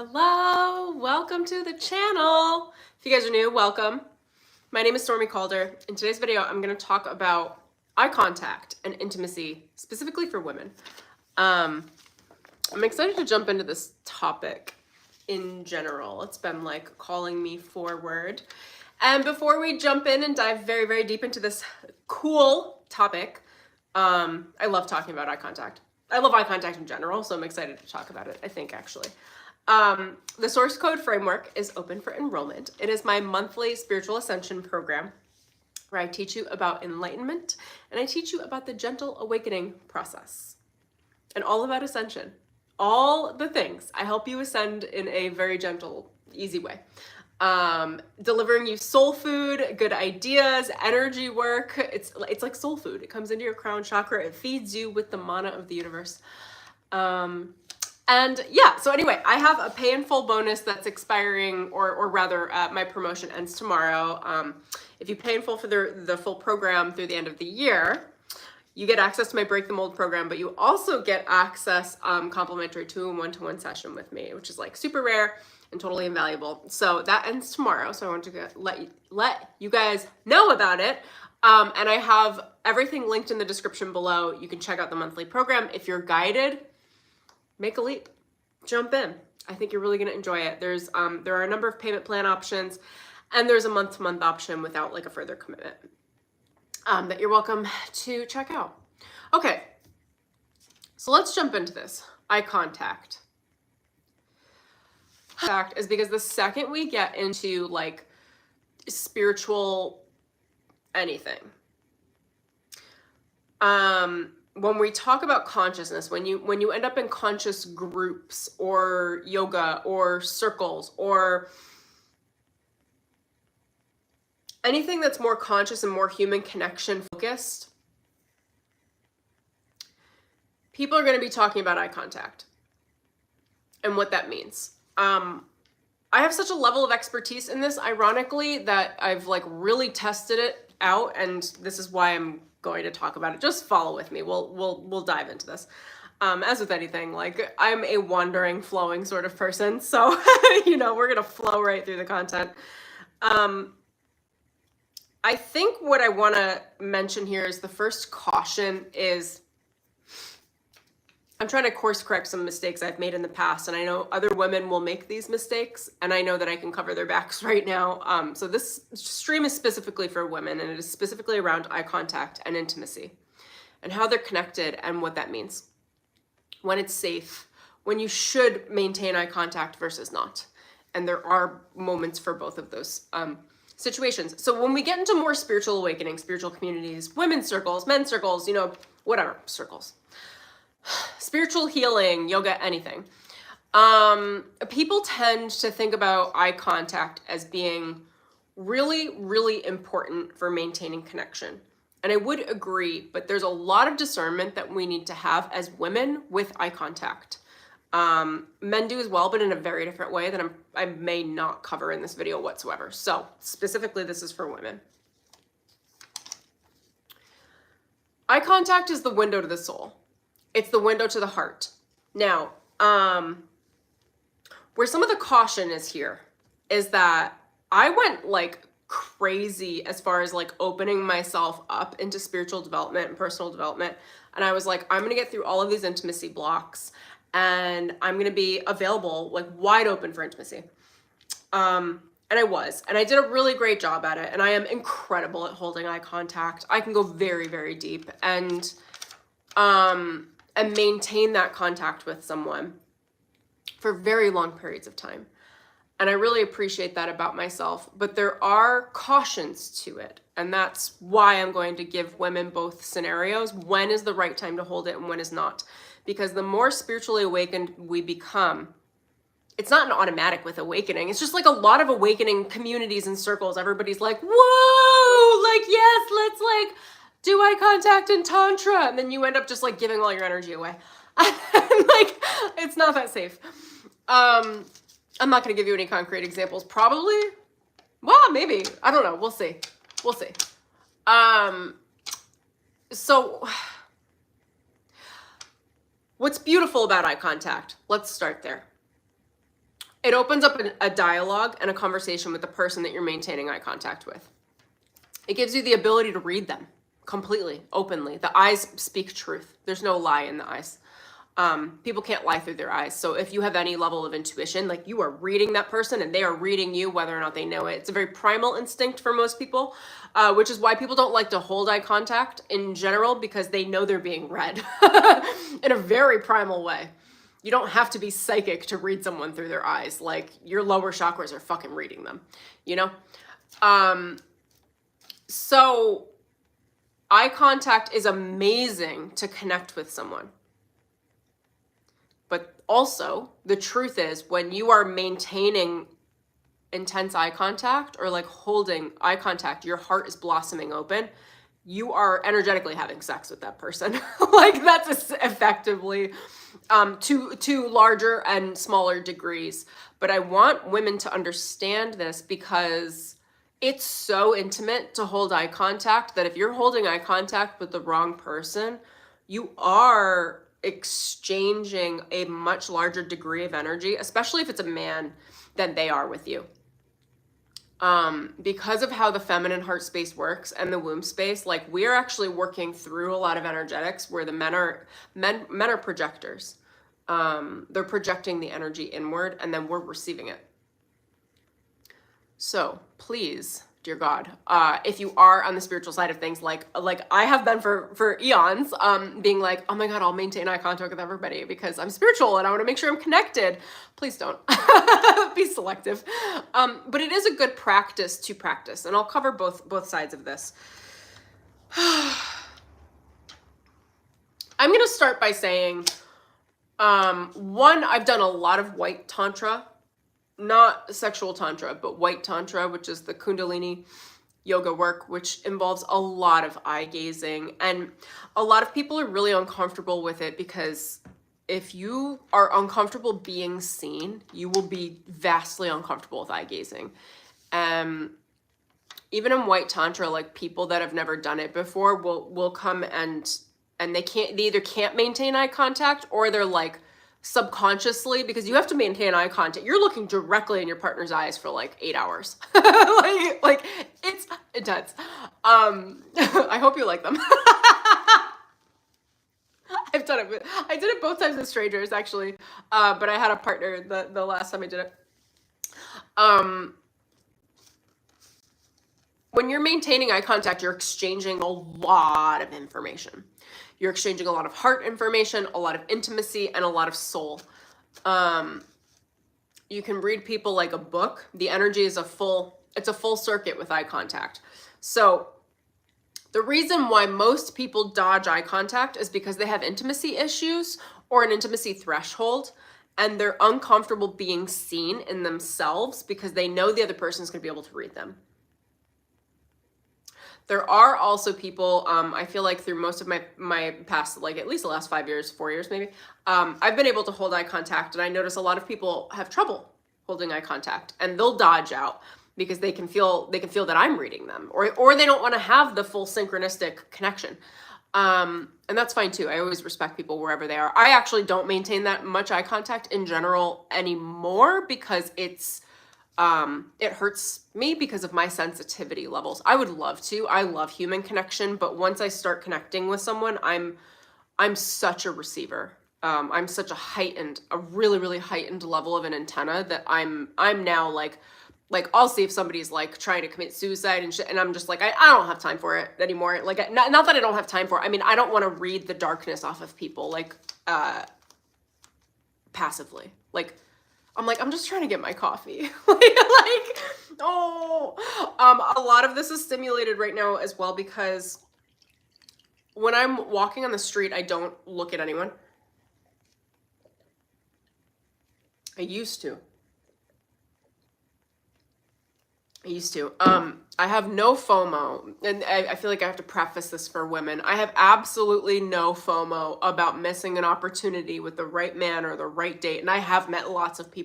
Hello, welcome to the channel. If you guys are new, welcome. My name is Stormie Calder. In today's video, I'm going to talk about eye contact and intimacy, specifically for women. I'm excited to jump into this topic in general. It's been like calling me forward. And before we jump in and dive very, very deep into this cool topic, I love talking about eye contact. I love eye contact in general, so I'm excited to talk about it, I think, actually. The Source Code Framework is open for enrollment. It is my monthly spiritual ascension program where I teach you about enlightenment and I teach you about the gentle awakening process and all about ascension. All the things. I help you ascend in a very gentle, easy way. Delivering you soul food, good ideas, energy work. It's like soul food. It comes into your crown chakra. It feeds you with the mana of the universe. And yeah, so anyway, I have a pay in full bonus that's expiring, or rather my promotion ends tomorrow. If you pay in full for the full program through the end of the year, you get access to my Break the Mold program, but you also get access complimentary to a one-to-one session with me, which is like super rare and totally invaluable. So that ends tomorrow. So I want to let you guys know about it. And I have everything linked in the description below. You can check out the monthly program. If you're guided, make a leap, jump in. I think you're really gonna enjoy it. There are a number of payment plan options, and there's a month-to-month option without like a further commitment that you're welcome to check out. Okay, so let's jump into this. Eye contact. Fact is because the second we get into like spiritual anything, when we talk about consciousness, when you end up in conscious groups or yoga or circles or anything that's more conscious and more human connection focused, people are going to be talking about eye contact and what that means. I have such a level of expertise in this, ironically, that I've like really tested it out, and this is why I'm going to talk about it. Just follow with me. We'll dive into this. As with anything, like I'm a wandering, flowing sort of person, so you know, we're gonna flow right through the content. I think what I want to mention here is the first caution is I'm trying to course correct some mistakes I've made in the past, and I know other women will make these mistakes, and I know that I can cover their backs right now. So this stream is specifically for women, and it is specifically around eye contact and intimacy and how they're connected and what that means. When it's safe, when you should maintain eye contact versus not. And there are moments for both of those situations. So when we get into more spiritual awakening, spiritual communities, women's circles, men's circles, you know, whatever, circles. Spiritual healing, yoga, anything. People tend to think about eye contact as being really, really important for maintaining connection. And I would agree, but there's a lot of discernment that we need to have as women with eye contact. Men do as well, but in a very different way that I may not cover in this video whatsoever. So specifically, this is for women. Eye contact is the window to the soul. It's the window to the heart. Now, where some of the caution is here is that I went like crazy as far as like opening myself up into spiritual development and personal development. And I was like, I'm going to get through all of these intimacy blocks and I'm going to be available, like wide open for intimacy. And I was, and I did a really great job at it. And I am incredible at holding eye contact. I can go very, very deep and maintain that contact with someone for very long periods of time. And I really appreciate that about myself, but there are cautions to it. And that's why I'm going to give women both scenarios. When is the right time to hold it and when is not? Because the more spiritually awakened we become, it's not an automatic with awakening. It's just like a lot of awakening communities and circles. Everybody's like, whoa, like, yes, let's like do eye contact in Tantra. And then you end up just like giving all your energy away. Like, it's not that safe. I'm not going to give you any concrete examples. Probably. Well, maybe. I don't know. We'll see. We'll see. So what's beautiful about eye contact? Let's start there. It opens up a dialogue and a conversation with the person that you're maintaining eye contact with. It gives you the ability to read them completely, openly. The eyes speak truth. There's no lie in the eyes. People can't lie through their eyes. So if you have any level of intuition, like you are reading that person and they are reading you, whether or not they know it. It's a very primal instinct for most people, which is why people don't like to hold eye contact in general, because they know they're being read in a very primal way. You don't have to be psychic to read someone through their eyes. Like your lower chakras are fucking reading them, you know? So eye contact is amazing to connect with someone. But also, the truth is, when you are maintaining intense eye contact or like holding eye contact, your heart is blossoming open. You are energetically having sex with that person. Like that's effectively to larger and smaller degrees. But I want women to understand this, because it's so intimate to hold eye contact that if you're holding eye contact with the wrong person, you are exchanging a much larger degree of energy, especially if it's a man, than they are with you. Because of how the feminine heart space works and the womb space, like we're actually working through a lot of energetics where the men are projectors. They're projecting the energy inward and then we're receiving it. So please, dear God, if you are on the spiritual side of things, like I have been for eons, being like, oh my God, I'll maintain eye contact with everybody because I'm spiritual and I want to make sure I'm connected. Please don't. Be selective. But it is a good practice to practice, and I'll cover both sides of this. I'm going to start by saying, one, I've done a lot of white tantra. Not sexual tantra, but white tantra, which is the Kundalini yoga work, which involves a lot of eye gazing. And a lot of people are really uncomfortable with it because if you are uncomfortable being seen, you will be vastly uncomfortable with eye gazing. Even in white tantra, like people that have never done it before will come and they either can't maintain eye contact, or they're like, subconsciously, because you have to maintain eye contact. You're looking directly in your partner's eyes for like 8 hours. like it's intense. I hope you like them. I've done it. I did it both times with strangers, actually. But I had a partner the last time I did it. When you're maintaining eye contact, you're exchanging a lot of information. You're exchanging a lot of heart information, a lot of intimacy, and a lot of soul. You can read people like a book. The energy is it's a full circuit with eye contact. So the reason why most people dodge eye contact is because they have intimacy issues or an intimacy threshold, and they're uncomfortable being seen in themselves because they know the other person is going to be able to read them. There are also people, I feel like through most of my past, like at least the last 5 years, 4 years maybe, I've been able to hold eye contact, and I notice a lot of people have trouble holding eye contact, and they'll dodge out because they can feel that I'm reading them, or they don't want to have the full synchronistic connection. And that's fine too. I always respect people wherever they are. I actually don't maintain that much eye contact in general anymore because it hurts me because of my sensitivity levels. I would love to. I love human connection, but once I start connecting with someone, I'm such a receiver. I'm such a really, really heightened level of an antenna that I'm now like I'll see if somebody's like trying to commit suicide and shit, and I'm just like, I don't have time for it anymore. Like, not that I don't have time for it. I mean, I don't want to read the darkness off of people like passively. Like, I'm like, I'm just trying to get my coffee. A lot of this is stimulated right now as well because when I'm walking on the street, I don't look at anyone. I used to. I have no FOMO, and I feel like I have to preface this for women. I have absolutely no FOMO about missing an opportunity with the right man or the right date. And I have met lots of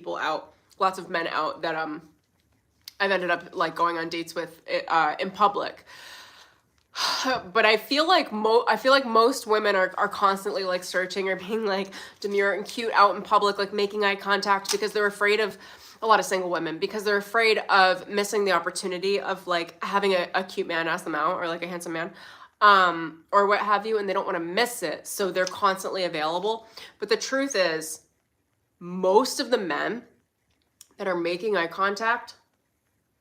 men out that I've ended up like going on dates with in public. But I feel like most women are constantly like searching or being like demure and cute out in public, like making eye contact because they're afraid of a lot of single women, because they're afraid of missing the opportunity of like having a cute man ask them out, or like a handsome man, or what have you, and they don't want to miss it, so they're constantly available. But the truth is, most of the men that are making eye contact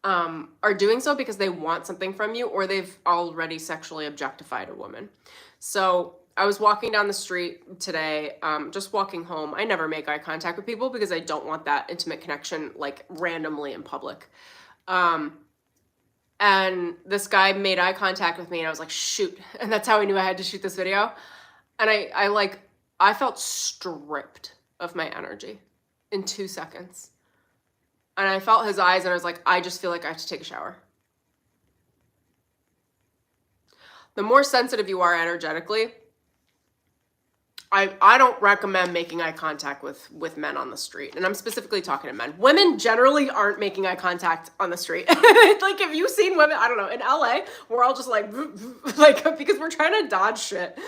are doing so because they want something from you, or they've already sexually objectified a woman. So I was walking down the street today, just walking home. I never make eye contact with people because I don't want that intimate connection like randomly in public. And this guy made eye contact with me, and I was like, shoot. And that's how I knew I had to shoot this video. And I felt stripped of my energy in 2 seconds. And I felt his eyes, and I was like, I just feel like I have to take a shower. The more sensitive you are energetically, I don't recommend making eye contact with men on the street. And I'm specifically talking to men. Women generally aren't making eye contact on the street. Like, if you've seen women, I don't know, in LA, we're all just like because we're trying to dodge shit.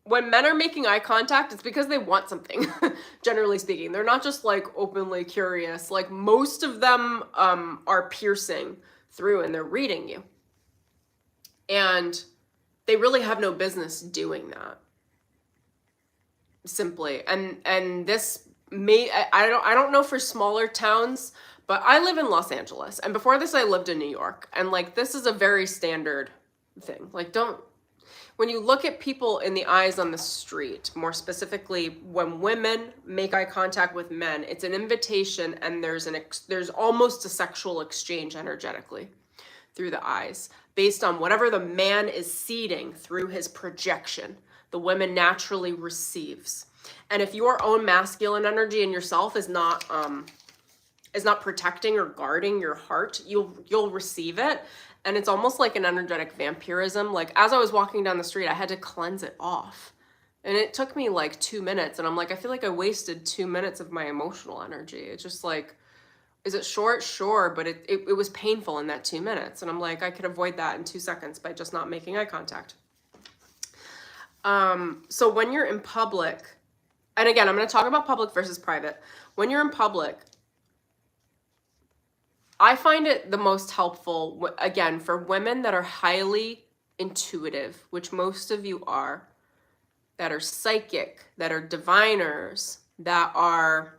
When men are making eye contact, it's because they want something, generally speaking. They're not just like openly curious. Like, most of them are piercing through, and they're reading you. And they really have no business doing that. Simply. And this may, I don't know for smaller towns, but I live in Los Angeles. And before this, I lived in New York. And like, this is a very standard thing. Like, when you look at people in the eyes on the street, more specifically when women make eye contact with men, it's an invitation, and there's almost a sexual exchange energetically through the eyes, based on whatever the man is seeding through his projection. The woman naturally receives. And if your own masculine energy in yourself is not protecting or guarding your heart, you'll receive it. And it's almost like an energetic vampirism. Like, as I was walking down the street, I had to cleanse it off. And it took me like 2 minutes. And I'm like, I feel like I wasted 2 minutes of my emotional energy. It's just like, is it short? Sure. But it was painful in that 2 minutes. And I'm like, I could avoid that in 2 seconds by just not making eye contact. So when you're in public, and again, I'm going to talk about public versus private. When you're in public, I find it the most helpful, again, for women that are highly intuitive, which most of you are, that are psychic, that are diviners, that are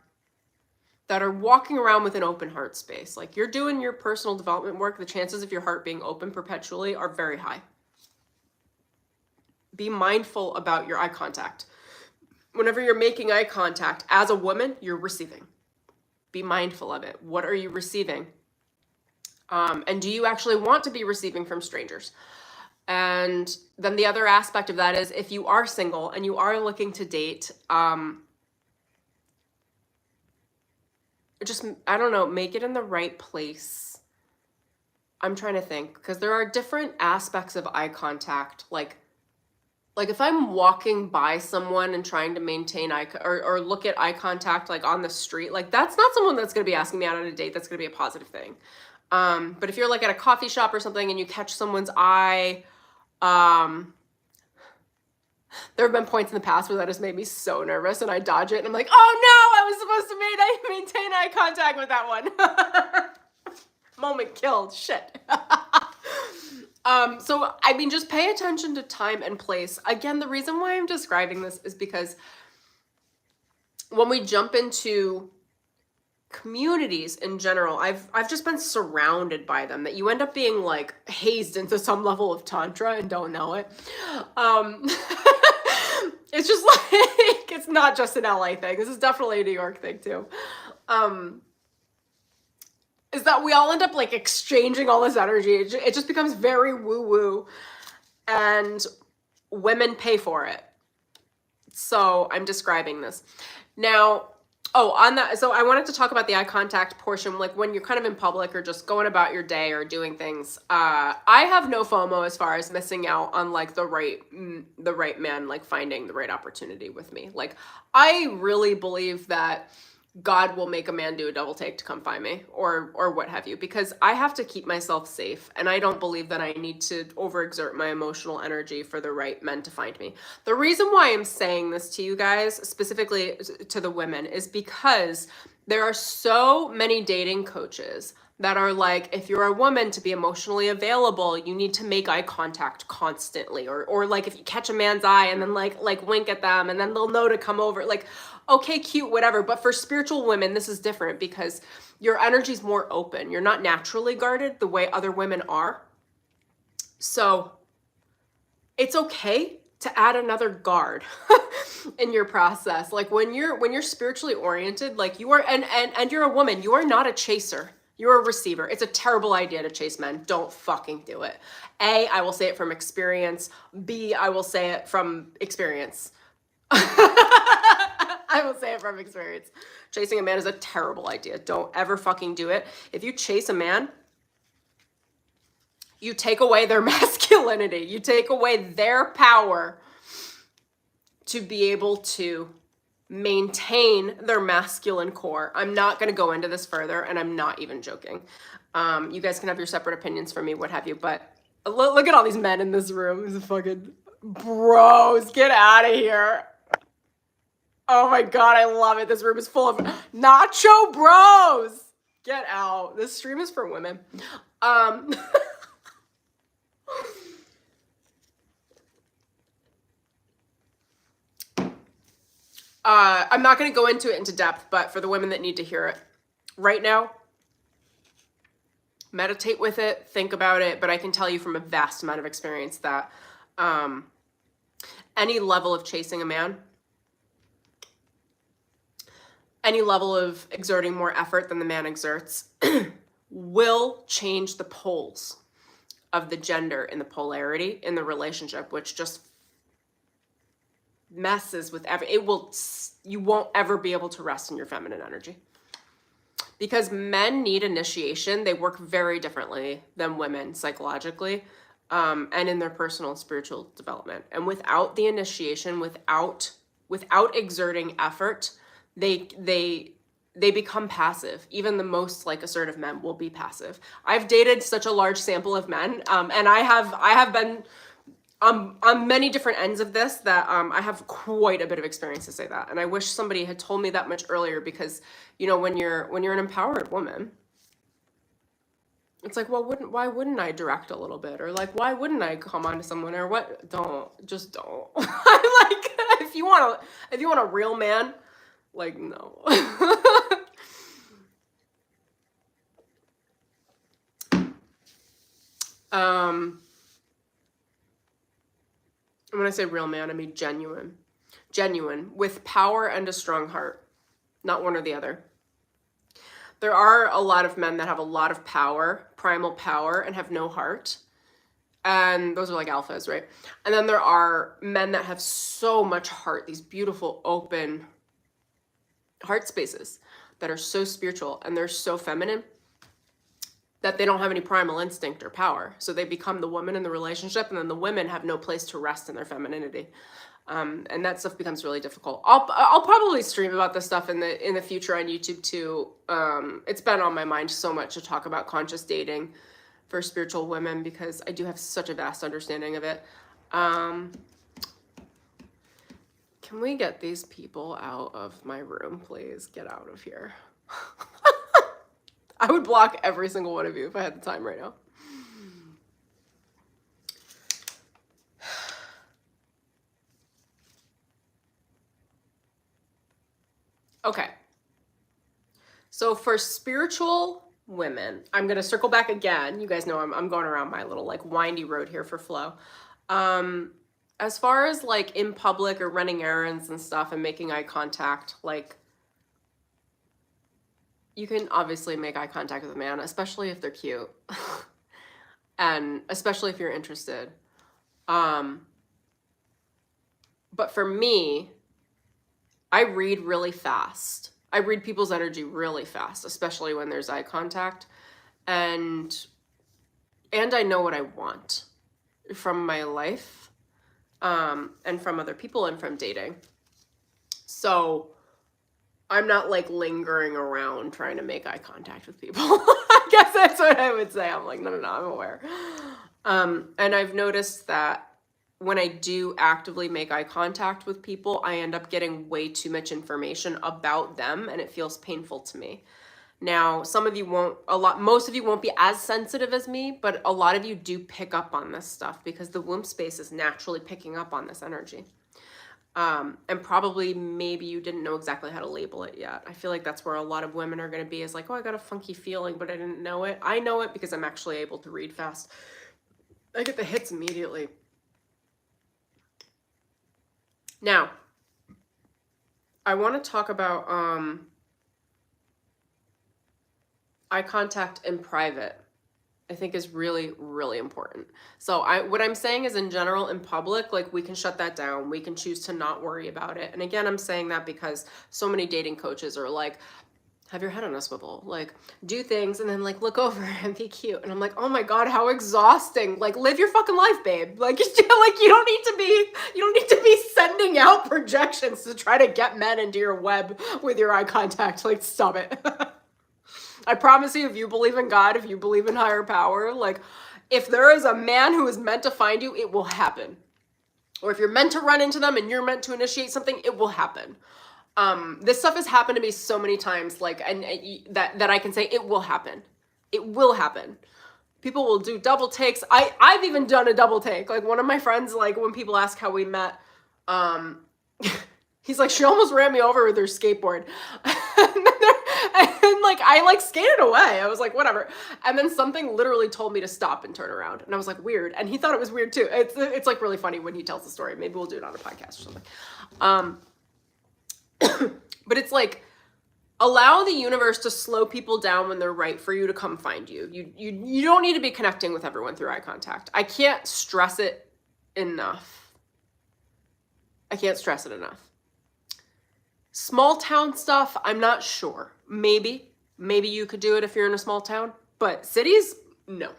walking around with an open heart space. Like, you're doing your personal development work, the chances of your heart being open perpetually are very high. Be mindful about your eye contact. Whenever you're making eye contact, as a woman, you're receiving. Be mindful of it. What are you receiving? And do you actually want to be receiving from strangers? And then the other aspect of that is, if you are single and you are looking to date, just, I don't know, make it in the right place. I'm trying to think, because there are different aspects of eye contact. Like if I'm walking by someone and trying to maintain or look at eye contact, like on the street, like, that's not someone that's going to be asking me out on a date. That's going to be a positive thing. But if you're like at a coffee shop or something and you catch someone's eye, there have been points in the past where that has made me so nervous, and I dodge it, and I'm like, oh no, I was supposed to maintain eye contact with that one. Moment killed. Shit. So, I mean, just pay attention to time and place. Again, the reason why I'm describing this is because when we jump into communities in general, I've just been surrounded by them, that you end up being like hazed into some level of tantra and don't know it. It's just like, it's not just an LA thing. This is definitely a New York thing too. Is that we all end up like exchanging all this energy. It just becomes very woo-woo, and women pay for it. So I'm describing this. Now, on that, so I wanted to talk about the eye contact portion, like when you're kind of in public or just going about your day or doing things. I have no FOMO as far as missing out on like the right man, like finding the right opportunity with me. Like, I really believe that God will make a man do a double take to come find me, or what have you, because I have to keep myself safe, and I don't believe that I need to overexert my emotional energy for the right men to find me. The reason why I'm saying this to you guys, specifically to the women, is because There are so many dating coaches that are like, if you're a woman, to be emotionally available, you need to make eye contact constantly, or like if you catch a man's eye and then like wink at them and then they'll know to come over, like, okay, cute, whatever. But for spiritual women, this is different because your energy's more open. You're not naturally guarded the way other women are. So it's okay to add another guard in your process. Like when you're spiritually oriented, like you are, and you're a woman, you are not a chaser. You're a receiver. It's a terrible idea to chase men. Don't fucking do it. A, I will say it from experience. B, I will say it from experience. I will say it from experience. Chasing a man is a terrible idea. Don't ever fucking do it. If you chase a man, you take away their masculinity. You take away their power to be able to maintain their masculine core. I'm not going to go into this further, and I'm not even joking. You guys can have your separate opinions from me, what have you, but look at all these men in this room. These fucking bros. Get out of here. Oh my God, I love it. This room is full of nacho bros. Get out. This stream is for women. I'm not going to go into it into depth, but for the women that need to hear it right now, meditate with it, think about it. But I can tell you from a vast amount of experience that any level of chasing a man, any level of exerting more effort than the man exerts will change the poles of the gender in the polarity in the relationship, which just messes with you won't ever be able to rest in your feminine energy. Because men need initiation. They work very differently than women psychologically, and in their personal and spiritual development. And without the initiation, without exerting effort, they become passive. Even the most like assertive men will be passive. I've dated such a large sample of men, and I have been on many different ends of this that I have quite a bit of experience to say that. And I wish somebody had told me that much earlier, because when you're an empowered woman, it's like, well, why wouldn't I direct a little bit, or like, why wouldn't I come on to someone, or what? Don't. I'm like, if you want a real man, like, no. When I say real man, I mean genuine with power and a strong heart, not one or the other. There are a lot of men that have a lot of power, primal power, and have no heart. And those are like alphas, right? And then there are men that have so much heart, these beautiful, open heart spaces that are so spiritual and they're so feminine that they don't have any primal instinct or power. So they become the woman in the relationship, and then the women have no place to rest in their femininity. And that stuff becomes really difficult. I'll probably stream about this stuff in the future on YouTube too. It's been on my mind so much to talk about conscious dating for spiritual women, because I do have such a vast understanding of it. Can we get these people out of my room, please? Get out of here. I would block every single one of you if I had the time right now. Okay. So for spiritual women, I'm going to circle back again. You guys know I'm going around my little like windy road here for flow. As far as like in public or running errands and stuff and making eye contact, like, you can obviously make eye contact with a man, especially if they're cute. And especially if you're interested. But for me, I read really fast. I read people's energy really fast, especially when there's eye contact. And I know what I want from my life, and from other people and from dating. So I'm not like lingering around trying to make eye contact with people. I guess that's what I would say. I'm like, no, I'm aware. And I've noticed that when I do actively make eye contact with people, I end up getting way too much information about them, and it feels painful to me. Now, some of you won't, most of you won't be as sensitive as me, but a lot of you do pick up on this stuff because the womb space is naturally picking up on this energy. And probably maybe you didn't know exactly how to label it yet. I feel like that's where a lot of women are going to be, is like, oh, I got a funky feeling, but I didn't know it. I know it because I'm actually able to read fast. I get the hits immediately. Now, I want to talk about eye contact in private. I think is really, really important. So what I'm saying is, in general, in public, like, we can shut that down. We can choose to not worry about it. And again, I'm saying that because so many dating coaches are like, have your head on a swivel, like, do things and then, like, look over and be cute. And I'm like, oh my God, how exhausting. Like, live your fucking life, babe. Like, you don't need to be sending out projections to try to get men into your web with your eye contact. Like, stop it. I promise you, if you believe in God, if you believe in higher power, like, if there is a man who is meant to find you, it will happen. Or if you're meant to run into them and you're meant to initiate something, it will happen. This stuff has happened to me so many times, like, and that I can say it will happen. It will happen. People will do double takes. I've even done a double take. Like, one of my friends, like, when people ask how we met, he's like, she almost ran me over with her skateboard. And like, I like skated away. I was like, whatever. And then something literally told me to stop and turn around. And I was like, weird. And he thought it was weird too. It's like really funny when he tells the story. Maybe we'll do it on a podcast or something. But it's like, allow the universe to slow people down when they're right for you to come find you. You don't need to be connecting with everyone through eye contact. I can't stress it enough. Small town stuff, I'm not sure. Maybe you could do it if you're in a small town, but cities, no.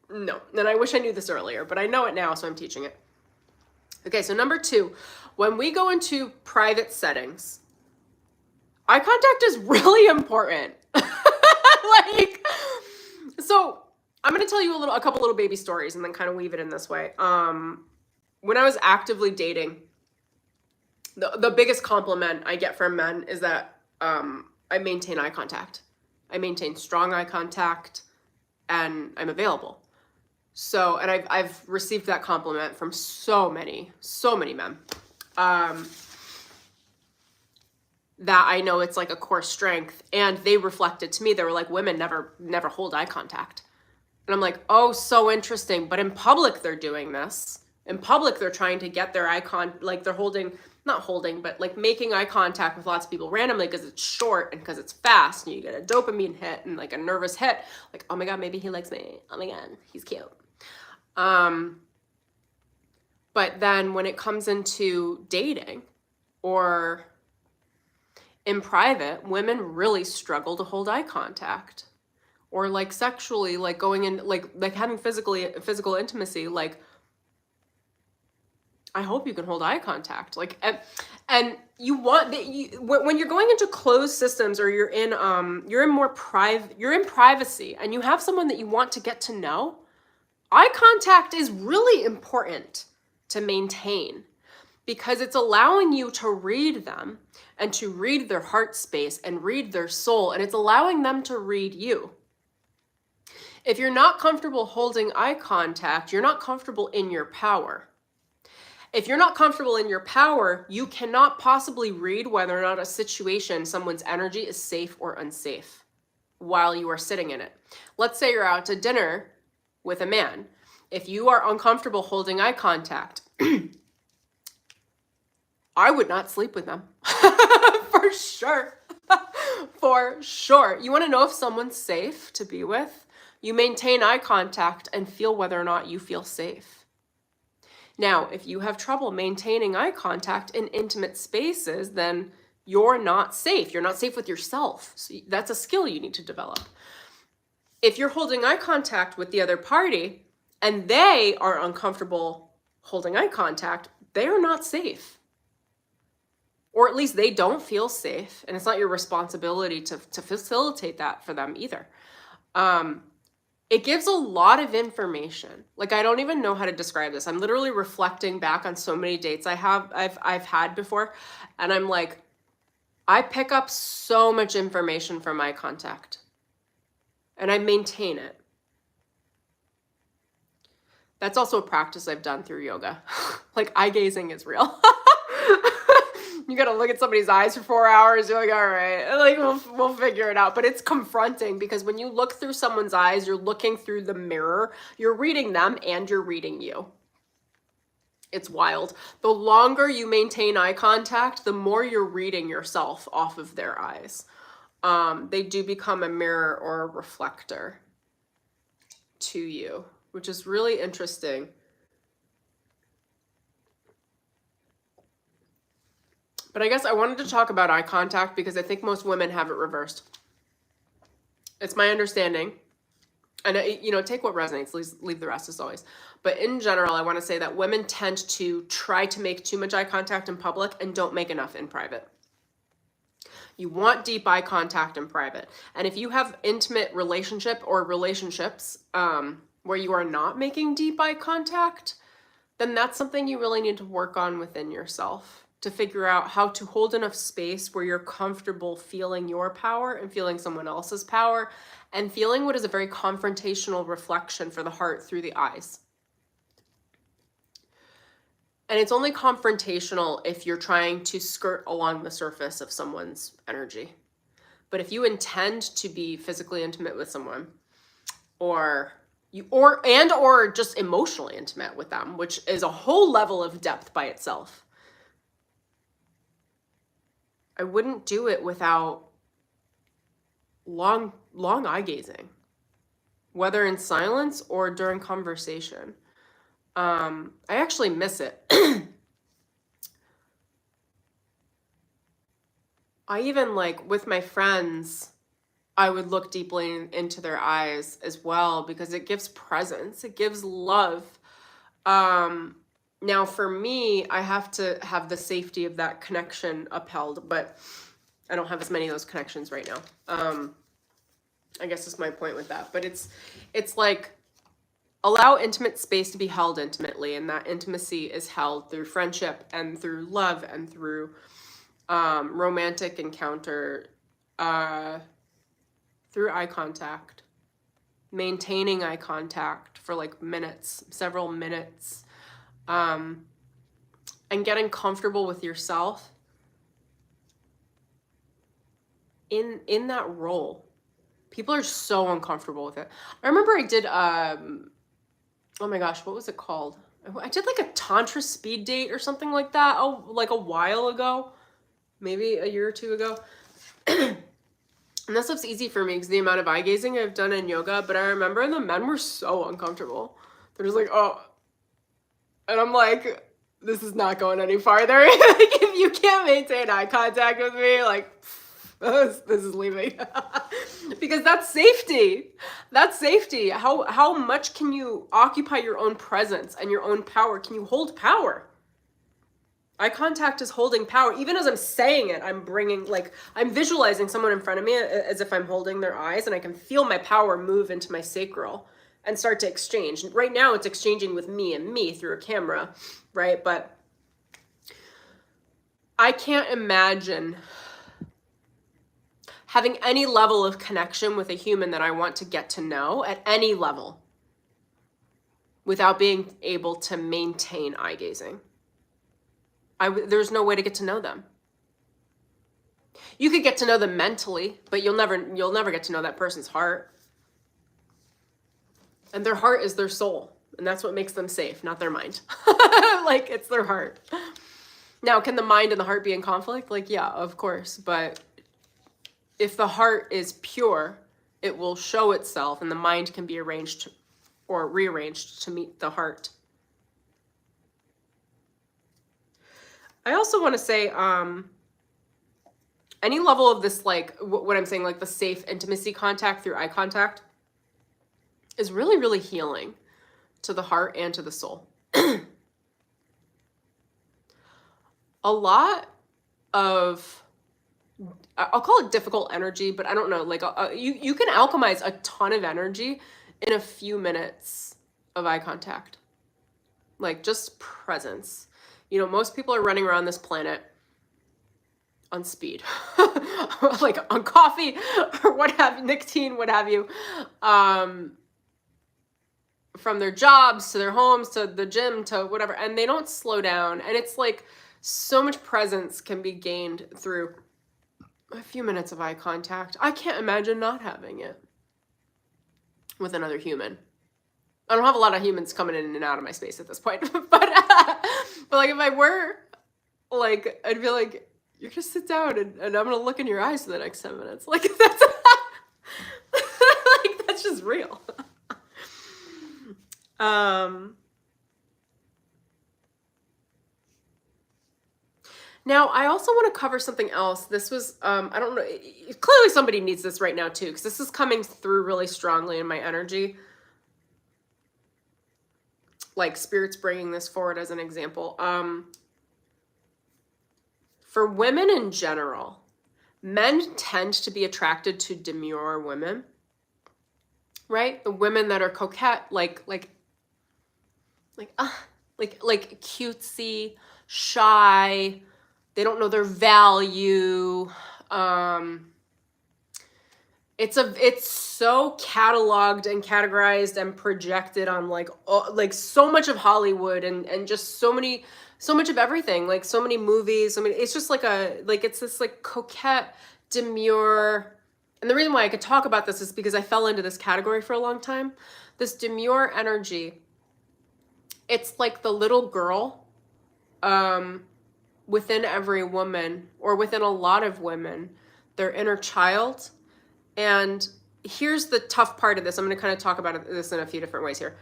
And I wish I knew this earlier, but I know it now, so I'm teaching it. Okay, so number 2, when we go into private settings, eye contact is really important. Like, so I'm going to tell you a couple little baby stories and then kind of weave it in this way. When I was actively dating, the biggest compliment I get from men is that I maintain eye contact. I maintain strong eye contact, and I'm available. So, and I've received that compliment from so many men. That I know it's like a core strength, and they reflected to me. They were like, women never hold eye contact. And I'm like, oh, so interesting. But in public, they're doing this. In public, they're trying to get their like, they're but like making eye contact with lots of people randomly because it's short and because it's fast, and you get a dopamine hit and like a nervous hit. Like, oh my God, maybe he likes me. Oh my God, he's cute. But then when it comes into dating or in private, women really struggle to hold eye contact, or like sexually, like going in, like having physical intimacy. Like, I hope you can hold eye contact. Like, and you want that when you're going into closed systems, or you're in privacy, and you have someone that you want to get to know, eye contact is really important to maintain, because it's allowing you to read them and to read their heart space and read their soul, and it's allowing them to read you. If you're not comfortable holding eye contact, you're not comfortable in your power. If you're not comfortable in your power, you cannot possibly read whether or not a situation, someone's energy is safe or unsafe while you are sitting in it. Let's say you're out to dinner with a man. If you are uncomfortable holding eye contact, I would not sleep with them. For sure. For sure. You want to know if someone's safe to be with? You maintain eye contact and feel whether or not you feel safe. Now, if you have trouble maintaining eye contact in intimate spaces, then you're not safe. You're not safe with yourself. So that's a skill you need to develop. If you're holding eye contact with the other party and they are uncomfortable holding eye contact, they are not safe. Or at least they don't feel safe. And it's not your responsibility to facilitate that for them either. it gives a lot of information. Like, I don't even know how to describe this. I'm literally reflecting back on so many dates I've had before, and I'm like, I pick up so much information from eye contact, and I maintain it. That's also a practice I've done through yoga. Like, eye gazing is real. You got to look at somebody's eyes for 4 hours. You're like, all right, like we'll figure it out. But it's confronting because when you look through someone's eyes, you're looking through the mirror. You're reading them and you're reading you. It's wild. The longer you maintain eye contact, the more you're reading yourself off of their eyes. They do become a mirror or a reflector to you, which is really interesting. But I guess I wanted to talk about eye contact because I think most women have it reversed. It's my understanding. And, take what resonates, leave the rest as always. But in general, I want to say that women tend to try to make too much eye contact in public and don't make enough in private. You want deep eye contact in private. And if you have intimate relationship or relationships where you are not making deep eye contact, then that's something you really need to work on within yourself to figure out how to hold enough space where you're comfortable feeling your power and feeling someone else's power and feeling what is a very confrontational reflection for the heart through the eyes. And it's only confrontational if you're trying to skirt along the surface of someone's energy. But if you intend to be physically intimate with someone or just emotionally intimate with them, which is a whole level of depth by itself, I wouldn't do it without long eye gazing, whether in silence or during conversation. I actually miss it. I even, like, with my friends, I would look deeply into their eyes as well because it gives presence, it gives love. Now, for me, I have to have the safety of that connection upheld, but I don't have as many of those connections right now. I guess that's my point with that. But it's like, allow intimate space to be held intimately, and that intimacy is held through friendship and through love and through romantic encounter, through eye contact, maintaining eye contact for like minutes, several minutes. And getting comfortable with yourself in that role. People are so uncomfortable with it. I remember I did, oh my gosh, what was it called? I did like a Tantra speed date or something like that, like a while ago, maybe a year or two ago. And that stuff's easy for me because the amount of eye gazing I've done in yoga, but I remember the men were so uncomfortable. They're just like, oh. And I'm like, this is not going any farther. Like, if you can't maintain eye contact with me, like, this is leaving. Because that's safety. That's safety. How much can you occupy your own presence and your own power? Can you hold power? Eye contact is holding power. Even as I'm saying it, I'm visualizing someone in front of me as if I'm holding their eyes, and I can feel my power move into my sacral and start to exchange. Right now it's exchanging with me and me through a camera, right? But I can't imagine having any level of connection with a human that I want to get to know at any level without being able to maintain eye gazing. There's no way to get to know them. You could get to know them mentally, but you'll never get to know that person's heart. And their heart is their soul. And that's what makes them safe, not their mind. Like, it's their heart. Now, can the mind and the heart be in conflict? Like, yeah, of course. But if the heart is pure, it will show itself, and the mind can be arranged or rearranged to meet the heart. I also want to say, any level of this, like, what I'm saying, like the safe intimacy contact through eye contact is really, really healing to the heart and to the soul. A lot of, I'll call it difficult energy, but I don't know, like you can alchemize a ton of energy in a few minutes of eye contact. Like just presence. You know, most people are running around this planet on speed, like on coffee or what have you, nicotine, what have you, from their jobs to their homes to the gym to whatever, and they don't slow down. And it's like so much presence can be gained through a few minutes of eye contact. I can't imagine not having it with another human. I don't have a lot of humans coming in and out of my space at this point, but like if I were, like, I'd be like, you're gonna sit down and I'm gonna look in your eyes for the next 10 minutes. Like that's like that's just real. Now, I also want to cover something else. This was, I don't know, clearly somebody needs this right now too, because this is coming through really strongly in my energy. Like Spirit's bringing this forward as an example. For women in general, men tend to be attracted to demure women, right? The women that are coquette, like cutesy, shy. They don't know their value. It's so cataloged and categorized and projected on like so much of Hollywood and just so much of everything, like so many movies. I mean, it's just it's this like coquette, demure. And the reason why I could talk about this is because I fell into this category for a long time. This demure energy, it's like the little girl within every woman, or within a lot of women, their inner child. And here's the tough part of this. I'm going to kind of talk about this in a few different ways here.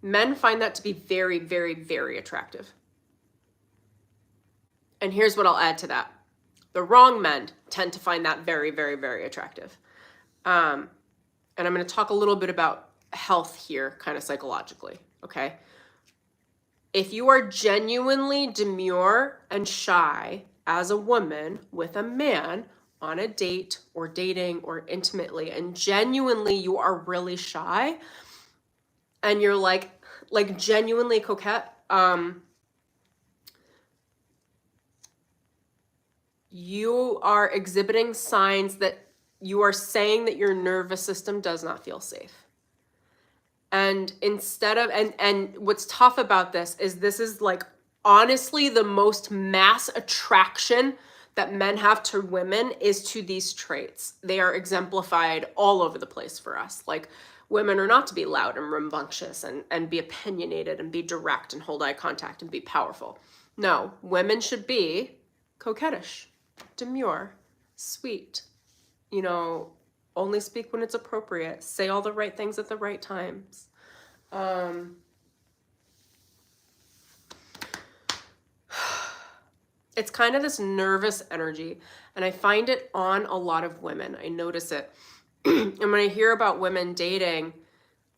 Men find that to be very, very, very attractive. And here's what I'll add to that. The wrong men tend to find that very, very, very attractive. And I'm going to talk a little bit about health here, kind of psychologically, okay? If you are genuinely demure and shy as a woman with a man on a date or dating or intimately, and genuinely you are really shy and you're like genuinely coquette, you are exhibiting signs that you are saying that your nervous system does not feel safe. And instead of, and what's tough about this is like honestly the most mass attraction that men have to women is to these traits. They are exemplified all over the place for us. Like women are not to be loud and rambunctious and be opinionated and be direct and hold eye contact and be powerful. No, women should be coquettish, demure, sweet, you know, only speak when it's appropriate, say all the right things at the right times. It's kind of this nervous energy, and I find it on a lot of women. I notice it. And when I hear about women dating,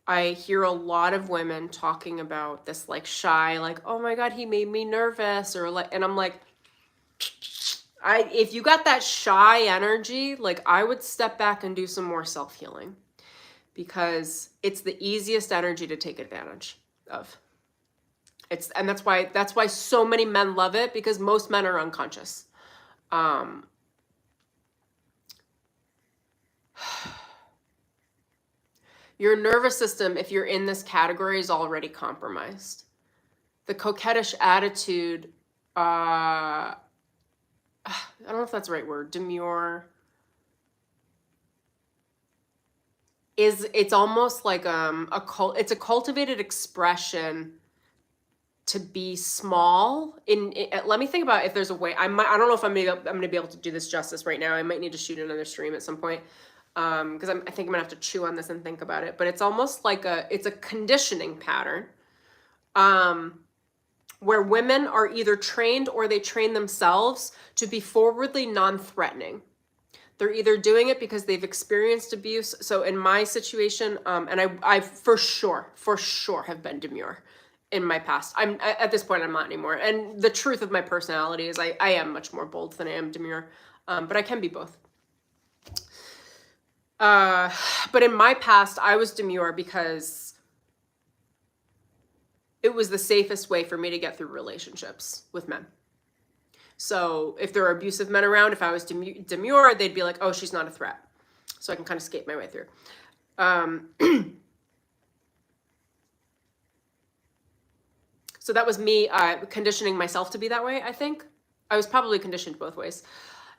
I hear a lot of women talking about this like shy, like, oh my God, he made me nervous, or like, and I'm like, if you got that shy energy, like I would step back and do some more self-healing, because it's the easiest energy to take advantage of. And that's why so many men love it, because most men are unconscious. Your nervous system, if you're in this category, is already compromised. The coquettish attitude, I don't know if that's the right word, demure, it's almost like it's a cultivated expression to be small. Let me think about if there's a way. I don't know if I'm gonna be able to do this justice right now. I might need to shoot another stream at some point, because I think I'm gonna have to chew on this and think about it. But it's almost like it's a conditioning pattern, where women are either trained or they train themselves to be forwardly non-threatening. They're either doing it because they've experienced abuse. So in my situation, and I for sure have been demure in my past. At this point, I'm not anymore. And the truth of my personality is I am much more bold than I am demure, but I can be both. But in my past, I was demure because it was the safest way for me to get through relationships with men. So if there are abusive men around, if I was demure, they'd be like, oh, she's not a threat. So I can kind of skate my way through. So that was me conditioning myself to be that way, I think. I was probably conditioned both ways.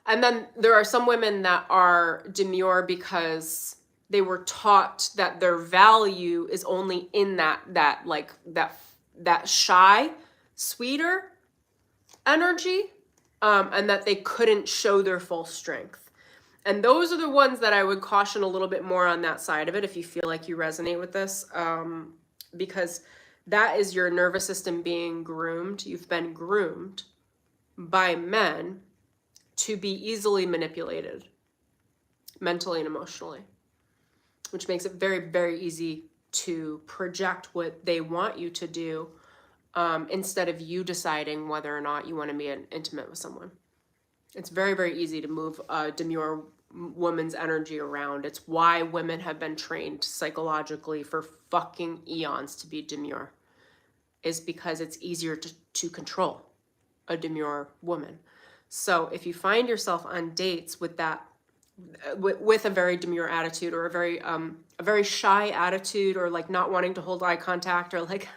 And then there are some women that are demure because they were taught that their value is only in that shy, sweeter energy, and that they couldn't show their full strength. And those are the ones that I would caution a little bit more on that side of it, if you feel like you resonate with this, because that is your nervous system being groomed. You've been groomed by men to be easily manipulated mentally and emotionally, which makes it very, very easy to project what they want you to do, instead of you deciding whether or not you want to be intimate with someone. It's very, very easy to move a demure woman's energy around. It's why women have been trained psychologically for fucking eons to be demure, is because it's easier to control a demure woman. So if you find yourself on dates with that, with a very demure attitude, or a very shy attitude, or like not wanting to hold eye contact, or like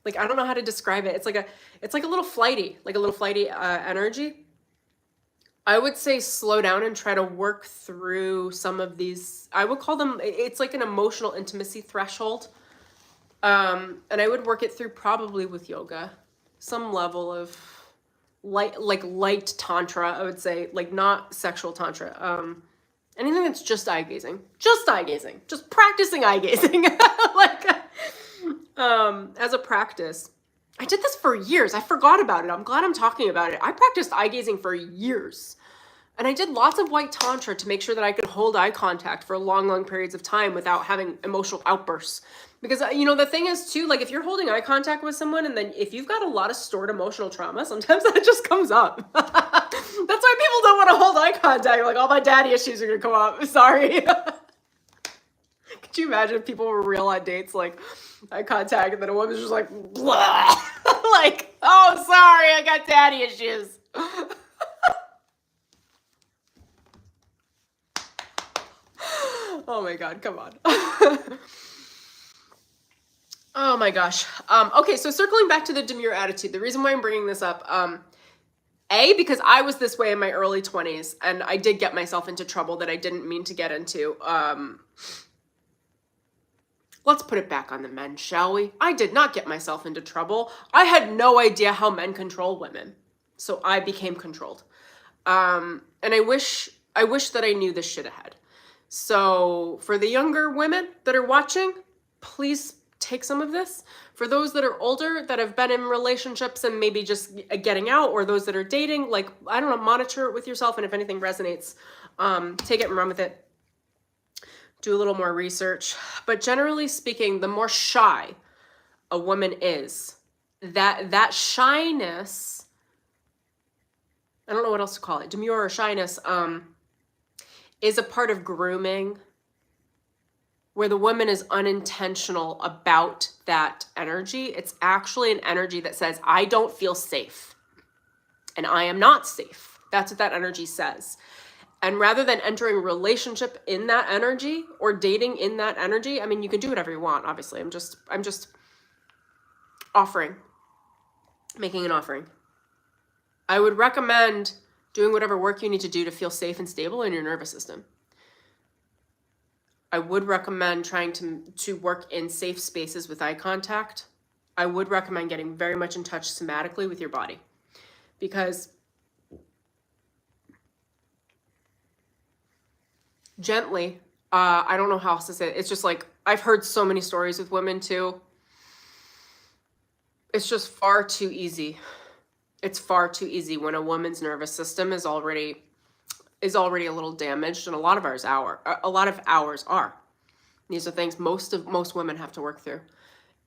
I don't know how to describe it. It's like a little flighty energy. I would say slow down and try to work through some of these. I would call them, it's like an emotional intimacy threshold. And I would work it through probably with yoga, some level of light tantra, I would say, like not sexual tantra. Anything that's just eye gazing, just practicing eye gazing, as a practice. I did this for years. I forgot about it. I'm glad I'm talking about it. I practiced eye gazing for years. And I did lots of white tantra to make sure that I could hold eye contact for long, long periods of time without having emotional outbursts. Because, the thing is too, like if you're holding eye contact with someone and then if you've got a lot of stored emotional trauma, sometimes that just comes up. That's why people don't want to hold eye contact. Like all my daddy issues are going to come up. Sorry. Could you imagine if people were real on dates, like eye contact, and then a woman's just like, blah. Like, oh, sorry, I got daddy issues. Oh my God, come on. Oh my gosh. Okay, so circling back to the demure attitude, the reason why I'm bringing this up, because I was this way in my early 20s, and I did get myself into trouble that I didn't mean to get into. Let's put it back on the men, shall we? I did not get myself into trouble. I had no idea how men control women, so I became controlled. And I wish that I knew this shit ahead. So for the younger women that are watching, please take some of this. For those that are older, that have been in relationships and maybe just getting out, or those that are dating, like, I don't know, monitor it with yourself, and if anything resonates, take it and run with it. Do a little more research. But generally speaking, the more shy a woman is, that shyness, I don't know what else to call it, demure or shyness, is a part of grooming, where the woman is unintentional about that energy. It's actually an energy that says, I don't feel safe, and I am not safe. That's what that energy says. And rather than entering a relationship in that energy, or dating in that energy, I mean, you can do whatever you want, obviously. I'm just making an offering. I would recommend doing whatever work you need to do to feel safe and stable in your nervous system. I would recommend trying to work in safe spaces with eye contact. I would recommend getting very much in touch somatically with your body, because gently, I don't know how else to say it. It's just like, I've heard so many stories with women too. It's just far too easy. It's far too easy when a woman's nervous system is already a little damaged, and a lot of ours are. These are things most women have to work through.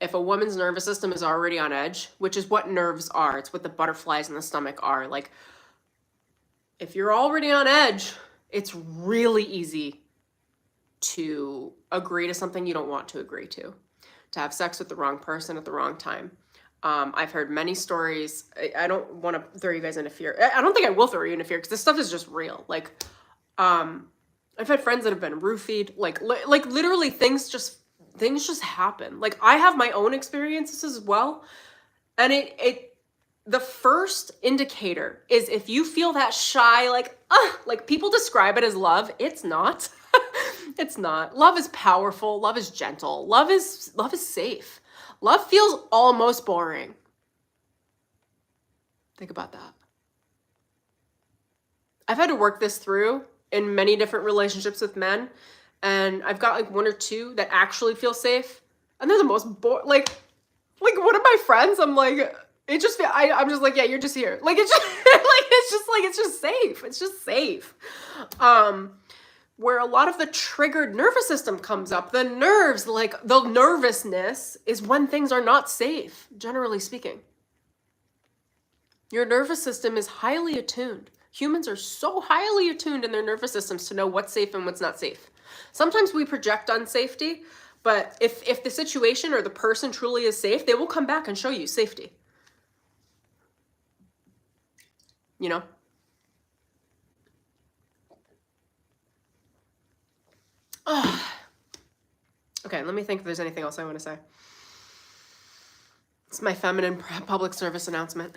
If a woman's nervous system is already on edge, which is what nerves are, it's what the butterflies in the stomach are. Like, if you're already on edge, it's really easy to agree to something you don't want to agree to have sex with the wrong person at the wrong time. I've heard many stories. I don't want to throw you guys into fear. I don't think I will throw you into fear because this stuff is just real. Like, I've had friends that have been roofied. Like literally things just happen. Like, I have my own experiences as well. And the first indicator is if you feel that shy, like people describe it as love. It's not. It's not. Love is powerful. Love is gentle. Love is safe. Love feels almost boring. Think about that. I've had to work this through in many different relationships with men, and I've got like one or two that actually feel safe, and they're the most like one of my friends, I'm like, I'm just like, yeah, you're just here. Like, it's just it's just safe. It's just safe. Where a lot of the triggered nervous system comes up, the nerves, like the nervousness is when things are not safe, generally speaking. Your nervous system is highly attuned. Humans are so highly attuned in their nervous systems to know what's safe and what's not safe. Sometimes we project on safety, but if the situation or the person truly is safe, they will come back and show you safety. You know? Okay, let me think if there's anything else I want to say. It's my feminine public service announcement.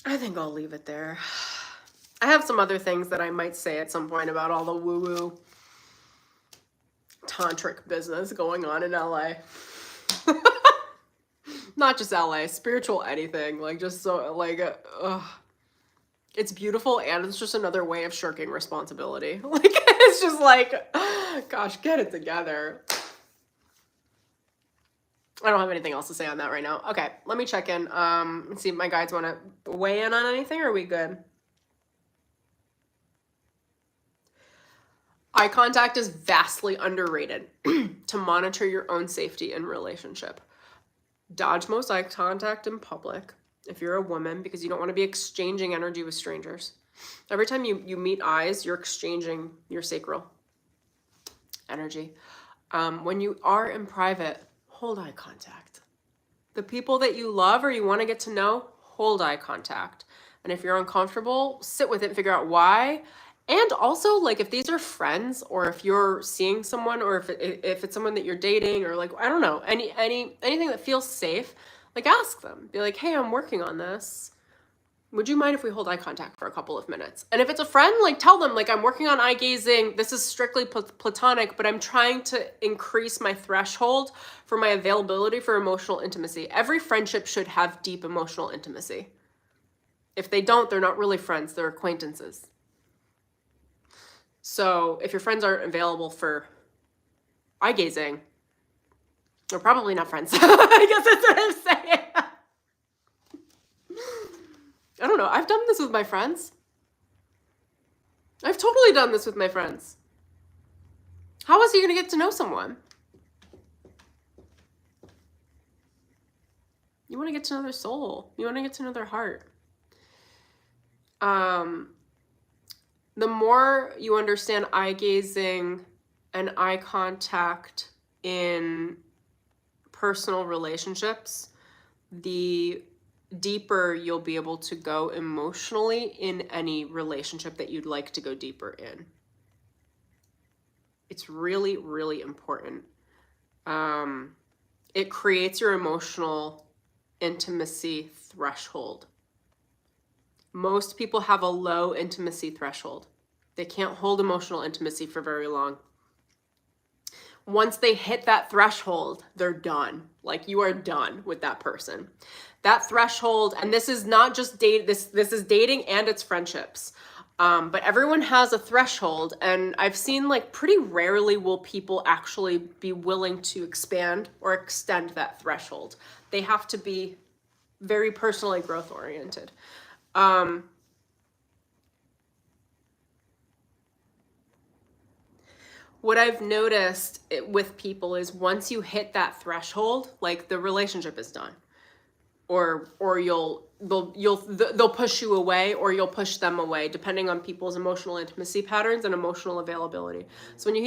I think I'll leave it there. I have some other things that I might say at some point about all the woo-woo tantric business going on in LA. Not just LA, spiritual anything. Like, just so, like, it's beautiful, and it's just another way of shirking responsibility. Like, it's just like, gosh, get it together. I don't have anything else to say on that right now. Okay, let me check in. Let's see if my guides want to weigh in on anything, or are we good? Eye contact is vastly underrated to monitor your own safety in relationship. Dodge most eye contact in public if you're a woman, because you don't want to be exchanging energy with strangers. Every time you meet eyes, you're exchanging your sacral energy. When you are in private, hold eye contact. The people that you love or you want to get to know, hold eye contact. And if you're uncomfortable, sit with it and figure out why. And also, like, if these are friends, or if you're seeing someone, or if it's someone that you're dating, or like, I don't know, anything that feels safe, like, ask them. Be like, hey, I'm working on this. Would you mind if we hold eye contact for a couple of minutes? And if it's a friend, like, tell them, like, I'm working on eye gazing. This is strictly platonic, but I'm trying to increase my threshold for my availability for emotional intimacy. Every friendship should have deep emotional intimacy. If they don't, they're not really friends. They're acquaintances. So if your friends aren't available for eye gazing, they're probably not friends. I guess that's what I'm saying. I don't know. I've done this with my friends. I've totally done this with my friends. How else are you going to get to know someone? You want to get to know their soul. You want to get to know their heart. The more you understand eye gazing and eye contact in personal relationships, the deeper you'll be able to go emotionally in any relationship that you'd like to go deeper in. It's really, really important. It creates your emotional intimacy threshold. Most people have a low intimacy threshold. They can't hold emotional intimacy for very long. Once they hit that threshold, they're done. Like, you are done with that person. That threshold, and this is not just date, this is dating and it's friendships. But everyone has a threshold, and I've seen, like, pretty rarely will people actually be willing to expand or extend that threshold. They have to be very personally growth oriented. What I've noticed with people is once you hit that threshold, like, the relationship is done. or they'll push you away, or you'll push them away, depending on people's emotional intimacy patterns and emotional availability. So when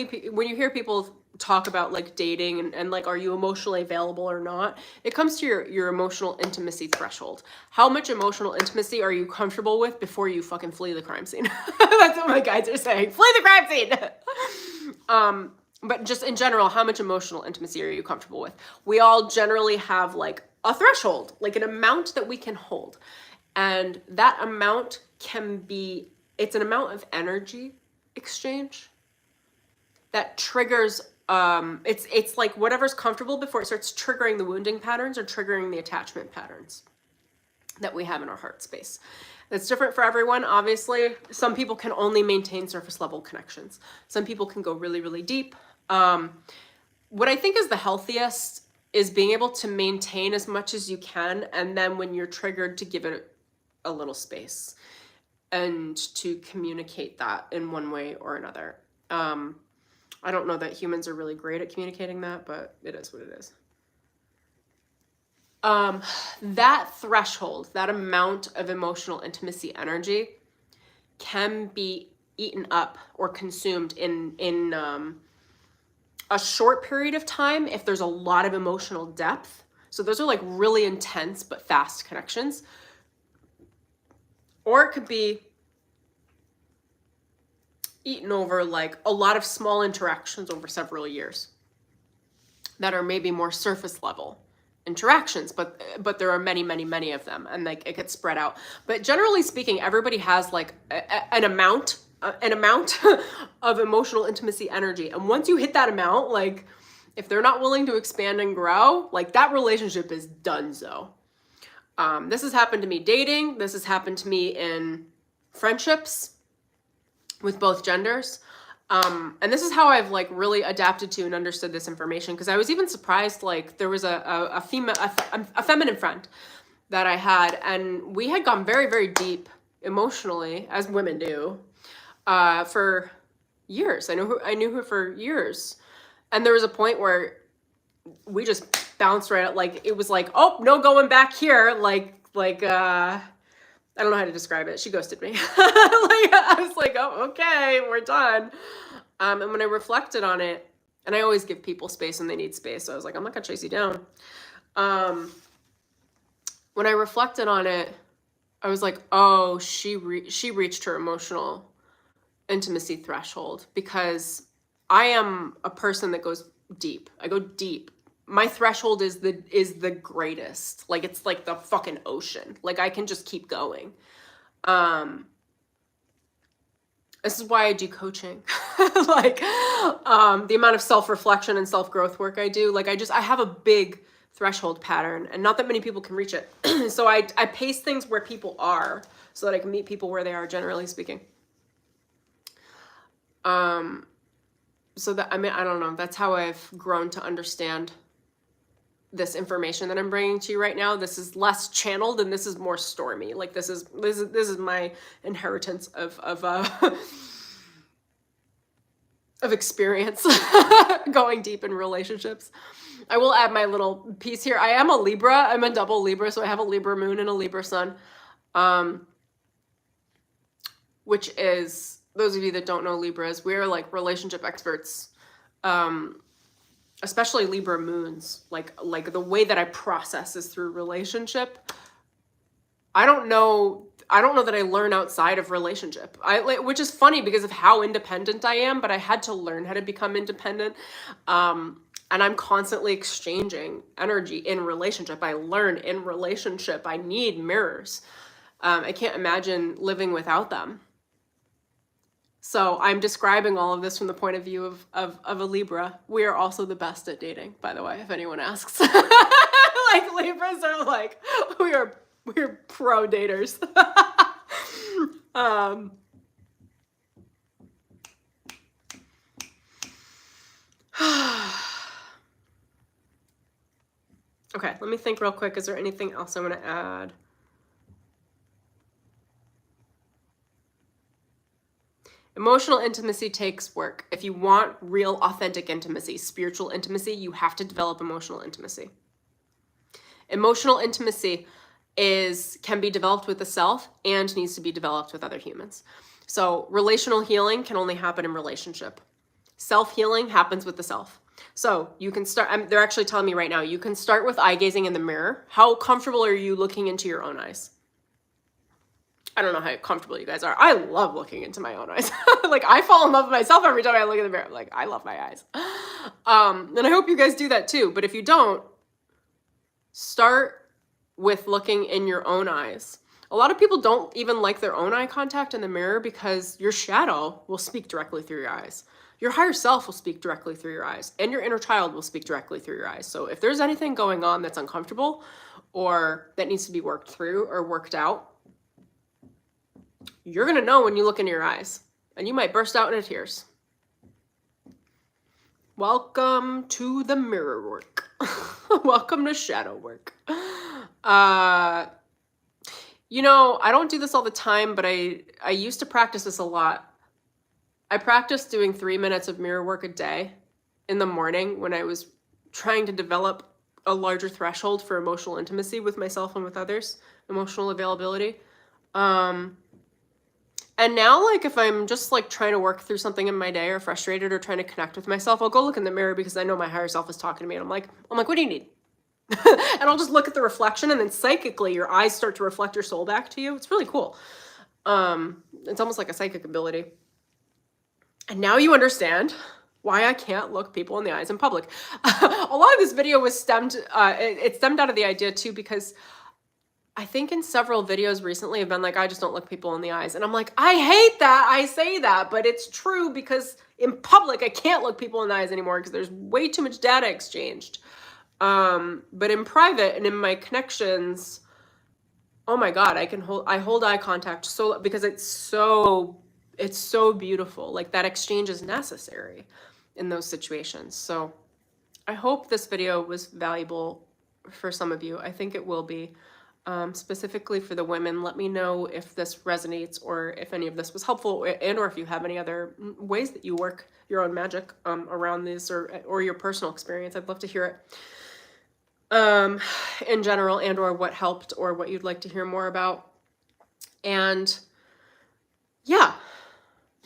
you hear people talk about like dating and like, are you emotionally available or not, it comes to your emotional intimacy threshold. How much emotional intimacy are you comfortable with before you fucking flee the crime scene? That's what my guides are saying. Flee the crime scene. But just in general, how much emotional intimacy are you comfortable with? We all generally have like a threshold, like an amount that we can hold. And that amount it's an amount of energy exchange that triggers, it's like whatever's comfortable before it starts triggering the wounding patterns or triggering the attachment patterns that we have in our heart space. It's different for everyone, obviously. Some people can only maintain surface level connections. Some people can go really, really deep. What I think is the healthiest is being able to maintain as much as you can, and then when you're triggered, to give it a little space and to communicate that in one way or another. I don't know that humans are really great at communicating that, but it is what it is. That threshold, that amount of emotional intimacy energy can be eaten up or consumed in a short period of time if there's a lot of emotional depth. So those are like really intense but fast connections. Or it could be eaten over like a lot of small interactions over several years that are maybe more surface level interactions, but there are many, many, many of them, and like it gets spread out. But generally speaking, everybody has like an amount of emotional intimacy energy, and once you hit that amount, like if they're not willing to expand and grow, like that relationship is donezo. This has happened to me dating. This has happened to me in friendships with both genders. And this is how I've like really adapted to and understood this information, because I was even surprised. Like there was a feminine friend that I had, and we had gone very, very deep emotionally, as women do, for years. I knew her for years, and there was a point where we just bounced right out. Like it was like, oh, no going back here. Like I don't know how to describe it. She ghosted me. I was like, oh, okay, we're done. And when I reflected on it, and I always give people space when they need space, so I was like, I'm not gonna chase you down. When I reflected on it, I was like, oh, she reached her emotional intimacy threshold, because I am a person that goes deep. I go deep. My threshold is the greatest. Like it's like the fucking ocean. Like I can just keep going. This is why I do coaching. Like the amount of self-reflection and self-growth work I do. Like I have a big threshold pattern, and not that many people can reach it. So I pace things where people are so that I can meet people where they are, generally speaking. So that, I mean, I don't know. That's how I've grown to understand this information that I'm bringing to you right now. This is less channeled, and this is more Stormie. Like this is my inheritance of experience going deep in relationships. I will add my little piece here. I am a Libra. I'm a double Libra, so I have a Libra moon and a Libra sun, which is, those of you that don't know Libras, we're like relationship experts. Especially Libra moons, like the way that I process is through relationship. I don't know that I learn outside of relationship. Which is funny because of how independent I am, but I had to learn how to become independent. And I'm constantly exchanging energy in relationship. I learn in relationship. I need mirrors. I can't imagine living without them. So I'm describing all of this from the point of view of a Libra. We are also the best at dating, by the way, if anyone asks. Like Libras are like, we're pro daters. Okay, let me think real quick. Is there anything else I want to add? Emotional intimacy takes work. If you want real, authentic intimacy, spiritual intimacy, you have to develop emotional intimacy. Emotional intimacy can be developed with the self and needs to be developed with other humans. So relational healing can only happen in relationship. Self-healing happens with the self. So you can start, they're actually telling me right now, you can start with eye gazing in the mirror. How comfortable are you looking into your own eyes? I don't know how comfortable you guys are. I love looking into my own eyes. Like, I fall in love with myself every time I look in the mirror. Like, I love my eyes. And I hope you guys do that too. But if you don't, start with looking in your own eyes. A lot of people don't even like their own eye contact in the mirror because your shadow will speak directly through your eyes. Your higher self will speak directly through your eyes, and your inner child will speak directly through your eyes. So if there's anything going on that's uncomfortable or that needs to be worked through or worked out, you're going to know when you look into your eyes, and you might burst out into tears. Welcome to the mirror work. Welcome to shadow work. You know, I don't do this all the time, but I used to practice this a lot. I practiced doing 3 minutes of mirror work a day in the morning when I was trying to develop a larger threshold for emotional intimacy with myself and with others, emotional availability. And now, like, if I'm just like trying to work through something in my day or frustrated or trying to connect with myself, I'll go look in the mirror because I know my higher self is talking to me, and I'm like, what do you need? And I'll just look at the reflection, and then psychically your eyes start to reflect your soul back to you. It's really cool. It's almost like a psychic ability. And now you understand why I can't look people in the eyes in public. A lot of this video was stemmed out of the idea too, because I think in several videos recently I've been like, I just don't look people in the eyes. And I'm like, I hate that I say that, but it's true because in public I can't look people in the eyes anymore because there's way too much data exchanged. But in private and in my connections, oh my God, I hold eye contact so because it's so beautiful. Like, that exchange is necessary in those situations. So I hope this video was valuable for some of you. I think it will be, specifically for the women. Let me know if this resonates or if any of this was helpful, and or if you have any other ways that you work your own magic around this, or your personal experience. I'd love to hear it in general, and or what helped or what you'd like to hear more about. And yeah,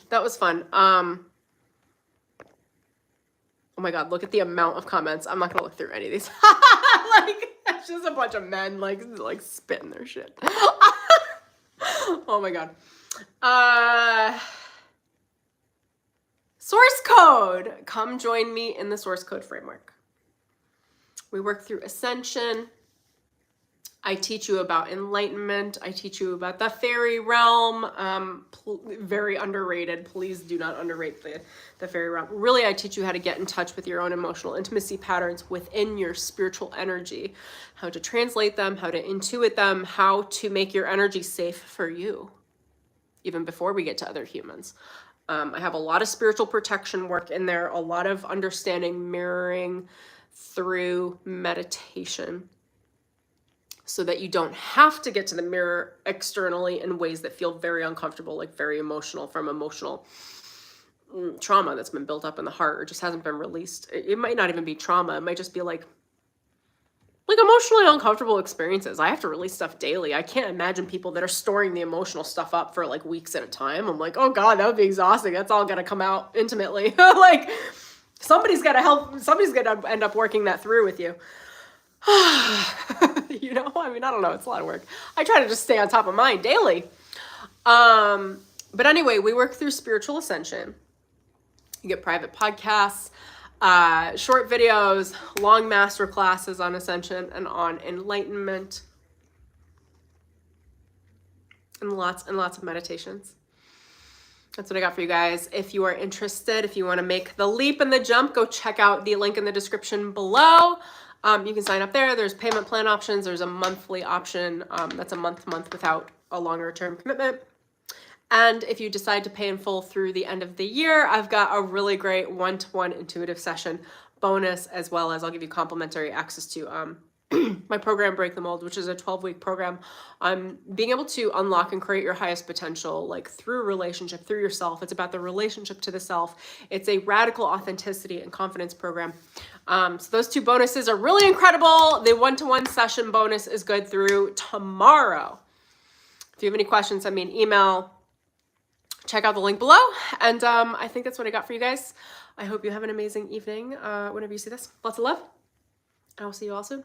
that was fun. Oh my God, look at the amount of comments. I'm not gonna look through any of these. Like, it's just a bunch of men like spitting their shit. Oh my God. Source code. Come join me in the source code framework. We work through ascension. I teach you about enlightenment. I teach you about the fairy realm. Very underrated. Please do not underrate the fairy realm. Really, I teach you how to get in touch with your own emotional intimacy patterns within your spiritual energy, how to translate them, how to intuit them, how to make your energy safe for you, even before we get to other humans. I have a lot of spiritual protection work in there, a lot of understanding mirroring through meditation, so that you don't have to get to the mirror externally in ways that feel very uncomfortable, like very emotional, from emotional trauma that's been built up in the heart or just hasn't been released. It might not even be trauma. It might just be like emotionally uncomfortable experiences. I have to release stuff daily. I can't imagine people that are storing the emotional stuff up for like weeks at a time. I'm like, oh God, that would be exhausting. That's all gonna come out intimately. Like, somebody's gotta help. Somebody's gonna end up working that through with you. You know, I mean, I don't know. It's a lot of work. I try to just stay on top of mine daily. But anyway, we work through spiritual ascension. You get private podcasts, short videos, long master classes on ascension and on enlightenment, and lots of meditations. That's what I got for you guys. If you are interested, if you want to make the leap and the jump, go check out the link in the description below. You can sign up there. There's payment plan options. There's a monthly option. That's a month without a longer term commitment. And if you decide to pay in full through the end of the year, I've got a really great one-to-one intuitive session bonus, as well as I'll give you complimentary access to my program Break the Mold, which is a 12-week program on being able to unlock and create your highest potential, like through relationship, through yourself. It's about the relationship to the self. It's a radical authenticity and confidence program. So those 2 bonuses are really incredible. The 1-to-1 session bonus is good through tomorrow. If you have any questions, send me an email. Check out the link below. And I think that's what I got for you guys. I hope you have an amazing evening whenever you see this. Lots of love. I will see you all soon.